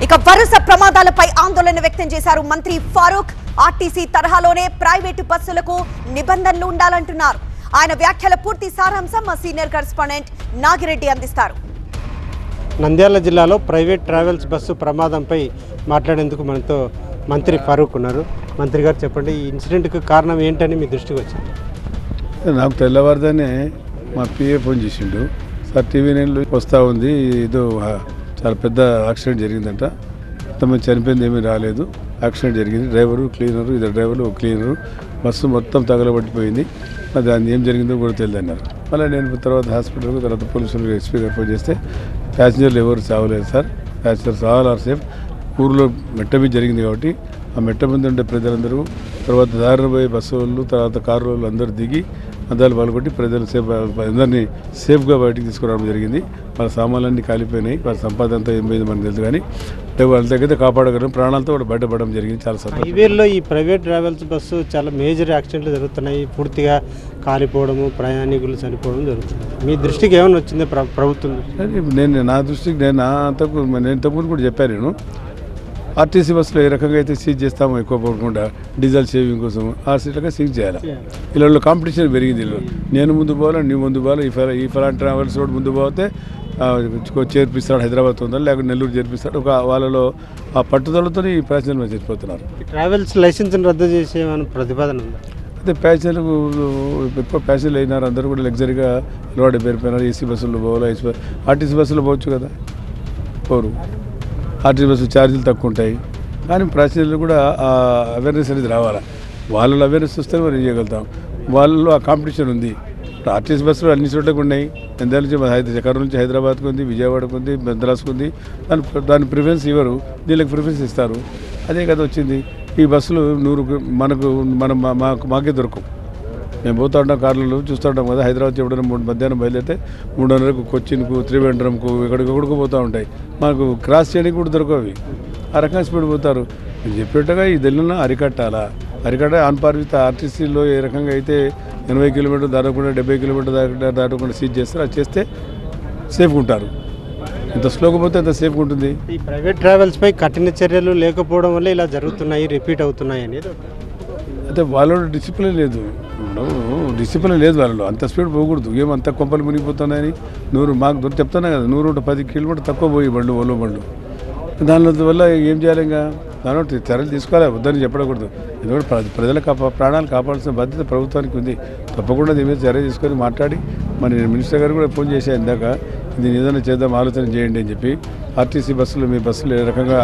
ఇక వరుస ప్రమాదాలపై ఆందోళన వ్యక్తం చేశారు మంత్రి ఫారూక్. ఆర్టీసీ తరహాలోనే ప్రైవేటు బస్సులకు నిబంధనలు ఉండాలంటున్నారు. ఆయన వ్యాఖ్యల పూర్తి సారాంశం మా సీనియర్ కరెస్పాండెంట్ నాగిరెడ్డి అందిస్తారు. నంద్యాల జిల్లాలో ప్రైవేట్ ట్రావెల్స్ బస్సు ప్రమాదంపై మాట్లాడేందుకు మనతో మంత్రి ఫారూక్ ఉన్నారు. మంత్రి గారు చెప్పండి, ఈ ఇన్సిడెంట్కి కారణం ఏంటని మీ దృష్టికి వచ్చింది? నాకు తెల్లవారుదానే మా పిఏ ఫోన్ చేసిండు, సార్ టీవీ నైన్లో వస్తూ ఉంది, ఏదో చాలా పెద్ద యాక్సిడెంట్ జరిగిందంట, మొత్తం చనిపోయింది, ఏమీ రాలేదు, యాక్సిడెంట్ జరిగింది, డ్రైవరు క్లీనరు, ఇద్దరు డ్రైవర్లు క్లీనరు, బస్సు మొత్తం తగలబట్టిపోయింది, దాన్ని ఏం జరిగిందో కూడా తెలియదు అన్నారు. మళ్ళీ నేను తర్వాత హాస్పిటల్కు, తర్వాత పోలీసులకు ఎస్పీ గారు ఫోన్ చేస్తే ప్యాసింజర్లు ఎవరు చావలేదు sir, passengers all are safe. ఊరిలో మెట్ట మీద జరిగింది కాబట్టి ఆ మెట్ట మీద ఉండే ప్రజలందరూ, తర్వాత దారిన పోయే బస్సు వాళ్ళు, తర్వాత కారు వాళ్ళు అందరూ దిగి అద్దాలు పాల్గొట్టి ప్రజలు అందరినీ సేఫ్గా బయటికి తీసుకురావడం జరిగింది. వాళ్ళ సామాన్లన్నీ కాలిపోయినాయి, వాళ్ళ సంపాదన అంతా ఏం పోయింది మనకు తెలుసు, కానీ వాళ్ళ దగ్గర కాపాడగలం, ప్రాణాలతో కూడా బయటపడడం జరిగింది. చాలా సంతోషం. హైవేల్లో ఈ ప్రైవేట్ ట్రావెల్స్ బస్సు చాలా మేజర్ యాక్సిడెంట్లు జరుగుతున్నాయి, పూర్తిగా కాలిపోవడము, ప్రయాణికులు చనిపోవడం జరుగుతుంది. మీ దృష్టికి ఏమైనా వచ్చింది ప్రభుత్వం? నా దృష్టికి నేను ఇంతకుముందు కూడా చెప్పాను, నేను ఆర్టీసీ బస్సులో ఏ రకంగా అయితే సీజ్ చేస్తామో ఎక్కువ పోకుండా డీజిల్ సేవింగ్ కోసం ఆ సీట్లుగా సీజ్ చేయాలి. వీళ్ళలో కాంపిటీషన్ పెరిగింది, నేను ముందు పోవాలి, నీ ముందు పోవాలి, ఈ ఫలాన్ ట్రావెల్స్ రోడ్ ముందు పోతే చేర్పిస్తాడు, హైదరాబాద్ తొందర లేకపోతే నెల్లూరు చేర్పిస్తాడు. ఒక వాళ్ళలో ఆ పట్టుదలతో ఈ ప్యాసింజర్లు చచ్చిపోతున్నారు. ట్రావెల్స్ లైసెన్స్ రద్దు చేసే ప్రతిపాదన ఉందా? అయితే ప్యాసింజర్లకు ఎక్కువ ప్యాసింజర్లు అయినారు, అందరూ కూడా లగ్జరీగా అలవాటు పేరిపోయినారు. ఏసీ బస్సుల్లో పోవాలి, ఆర్టీసీ బస్సులో పోవచ్చు కదా, పోరు. ఆర్టీసీ బస్సు ఛార్జీలు తక్కువ ఉంటాయి, కానీ ప్యాసింజర్లు కూడా ఆ అవేర్నెస్ అనేది రావాలి. వాళ్ళలో అవేర్నెస్ వస్తే మనం చేయగలుగుతాం. వాళ్ళలో ఆ కాంపిటీషన్ ఉంది. ఇప్పుడు ఆర్టీసీ బస్సులు అన్ని చోట్లకు ఉన్నాయి. నంద్యాల నుంచి కర్నూలు నుంచి హైదరాబాద్కు ఉంది, విజయవాడకు ఉంది, మద్రాసుకు ఉంది. దాని ప్రిఫరెన్స్ ఇవ్వరు, దీనికి ప్రిఫరెన్స్ ఇస్తారు. అదే కదా వచ్చింది. ఈ బస్సులు మాకే దొరకవు. మేము పోతూ ఉంటాం, కార్లలో చూస్తూ ఉంటాం కదా, హైదరాబాద్ ఎప్పుడైనా మధ్యాహ్నం బయలుదేరితే 3:30కు కొచ్చిన్కు, త్రివేంద్రంకు, ఎక్కడికొక్కడికి పోతూ ఉంటాయి. మాకు క్రాస్ చేయడానికి కూడా దొరకవి. ఆ రకంగా స్పీడ్ పోతారు. నేను చెప్పేట్టుగా ఈ దిల్లున అరికట్టాలా, ఆన్ పార్ విత్ ఆర్టీసీలో ఏ రకంగా అయితే 80 కిలోమీటర్లు దాటకుండా 70 కిలోమీటర్లు దాటకుండా సీజ్ చేస్తారు, అది చేస్తే సేఫ్గా ఉంటారు. ఎంత స్లోగా పోతే అంత సేఫ్గా ఉంటుంది. ఈ ప్రైవేట్ ట్రావెల్స్పై కఠిన చర్యలు లేకపోవడం వల్ల ఇలా జరుగుతున్నాయి, రిపీట్ అవుతున్నాయి అనేది. అయితే వాళ్ళలో డిసిప్లిన్ లేదు, వాళ్ళలో అంత స్పీడ్ పోకూడదు. ఏమంత కొంపలు మునిగిపోతున్నాయని మాకు చెప్తున్నా కదా, 110 కిలోమీటర్ తక్కువ పోయి ఓలో బండ్లు. దానివల్ల ఏం చేయాలి? ఇంకా దానిలో చర్యలు తీసుకోవాలి, వద్దని చెప్పకూడదు. ఎందుకంటే ప్రజల ప్రాణాలు కాపాడాల్సిన బాధ్యత ప్రభుత్వానికి ఉంది. తప్పకుండా దీని మీద చర్య తీసుకొని మాట్లాడి, మరి మినిస్టర్ గారు కూడా ఫోన్ చేశాను ఇందాక, దీన్ని ఏదైనా చేద్దాం, ఆలోచన చేయండి అని చెప్పి. ఆర్టీసీ బస్సులు, మీ బస్సులు ఏ రకంగా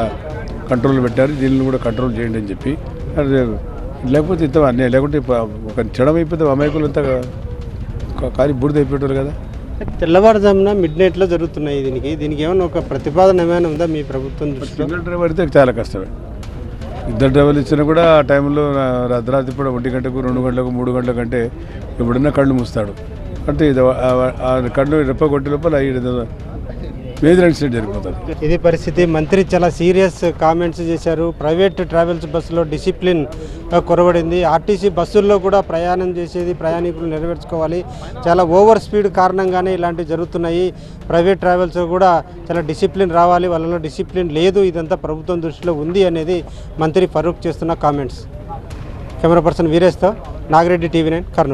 కంట్రోల్ పెట్టారు, దీనిని కూడా కంట్రోల్ చేయండి అని చెప్పి. లేకపోతే ఇంత అన్నీ లేకుంటే ఒక క్షణం అయిపోతే అమాయకులు అంతా కానీ బూడిద అయిపోయారు కదా. తెల్లవారుజామున మిడ్నైట్లో జరుగుతున్నాయి. దీనికి ఏమైనా ఒక ప్రతిపాదన ఏమైనా ఉందా మీ ప్రభుత్వం దృష్టిలో? సింగిల్ డ్రైవర్ అయితే చాలా కష్టమే. ఇద్దరు డ్రైవర్లు ఇచ్చినా కూడా ఆ టైంలో అర్ధరాత్రి కూడా 1 గంటకు, 2 గంటలకు, 3 గంటల కంటే ఎప్పుడన్నా కళ్ళు మూస్తాడు. అంటే ఇది కళ్ళు రెప్ప కొట్టే లోపల మేజర్ యాక్సిడెంట్ జరిగిపోతుంది. ఇది పరిస్థితి. మంత్రి చాలా సీరియస్ కామెంట్స్ చేశారు. ప్రైవేట్ ట్రావెల్స్ బస్సులో డిసిప్లిన్ కొరవడింది. ఆర్టీసీ బస్సుల్లో కూడా ప్రయాణం చేసేది ప్రయాణికులు నెరవేర్చుకోవాలి. చాలా ఓవర్ స్పీడ్ కారణంగానే ఇలాంటివి జరుగుతున్నాయి. ప్రైవేట్ ట్రావెల్స్ కూడా చాలా డిసిప్లిన్ రావాలి, వాళ్ళలో డిసిప్లిన్ లేదు, ఇదంతా ప్రభుత్వం దృష్టిలో ఉంది అనేది మంత్రి ఫరూక్ చేస్తున్న కామెంట్స్. కెమెరా పర్సన్ వీరేష్తో నాగిరెడ్డి, టీవీ 9, కర్నూలు.